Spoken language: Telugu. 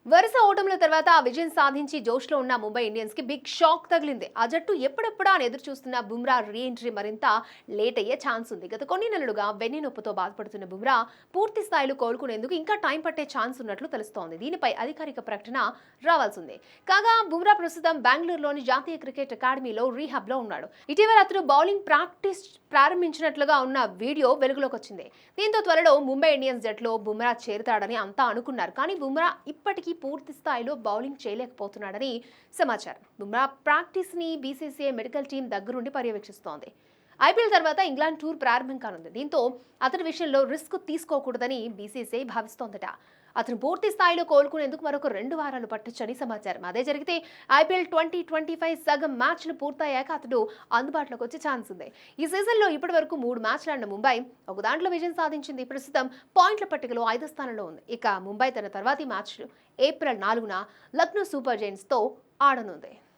వరుస ఓటముల తర్వాత ఆ విజయం సాధించి జోష్లో ఉన్న ముంబై ఇండియన్స్ కి బిగ్ షాక్ తగిలింది. ఆ జట్టు ఎప్పుడెప్పుడా అని ఎదురు చూస్తున్న బుమ్రా రీ ఎంట్రీ మరింత లేట్ అయ్యే ఛాన్స్ ఉంది. గత కొన్ని నెలలుగా వెన్ను నొప్పితో బాధపడుతున్న బుమ్రా పూర్తి స్థాయిలో కోలుకునేందుకు ఇంకా టైం పట్టే ఛాన్స్ ఉన్నట్లు తెలుస్తోంది. దీనిపై అధికారిక ప్రకటన రావాల్సిందే. కాగా బుమ్రా ప్రస్తుతం బెంగళూరులోని జాతీయ క్రికెట్ అకాడమీలో రీహాబ్ లో ఉన్నాడు. ఇటీవల అతను బౌలింగ్ ప్రాక్టీస్ ప్రారంభించినట్లుగా ఉన్న వీడియో వెలుగులోకి వచ్చింది. దీంతో త్వరలో ముంబై ఇండియన్స్ జట్టులో బుమ్రా చేరుతాడని అంతా అనుకున్నారు. కానీ బుమ్రా ఇప్పటికీ పూర్తి స్థాయిలో బౌలింగ్ చేయలేకపోతున్నాడని సమాచారం. బుమ్రా ప్రాక్టీస్ ని బీసీసీఐ మెడికల్ టీం దగ్గరుండి పర్యవేక్షిస్తోంది. ఐపీఎల్ తర్వాత ఇంగ్లాండ్ టూర్ ప్రారంభం కానుంది. దీంతో అతని విషయంలో రిస్క్ తీసుకోకూడదని బీసీసీఐ భావిస్తోందట. అతను పూర్తి స్థాయిలో కోలుకునేందుకు మరొక 2 వారాలు పట్టొచ్చని సమాచారం. అదే జరిగితే ఐపీఎల్ 2025 సగం మ్యాచ్లు పూర్తయ్యాక అతడు అందుబాటులోకి వచ్చే ఛాన్స్ ఉంది. ఈ సీజన్లో ఇప్పటి వరకు 3 మ్యాచ్లు ఆడిన ముంబై ఒక దాంట్లో విజయం సాధించింది. ప్రస్తుతం పాయింట్ల పట్టికలో 5వ స్థానంలో ఉంది. ఇక ముంబై తన తర్వాతి మ్యాచ్ ఏప్రిల్ 4న లక్నో సూపర్ జైంట్స్తో ఆడనుంది.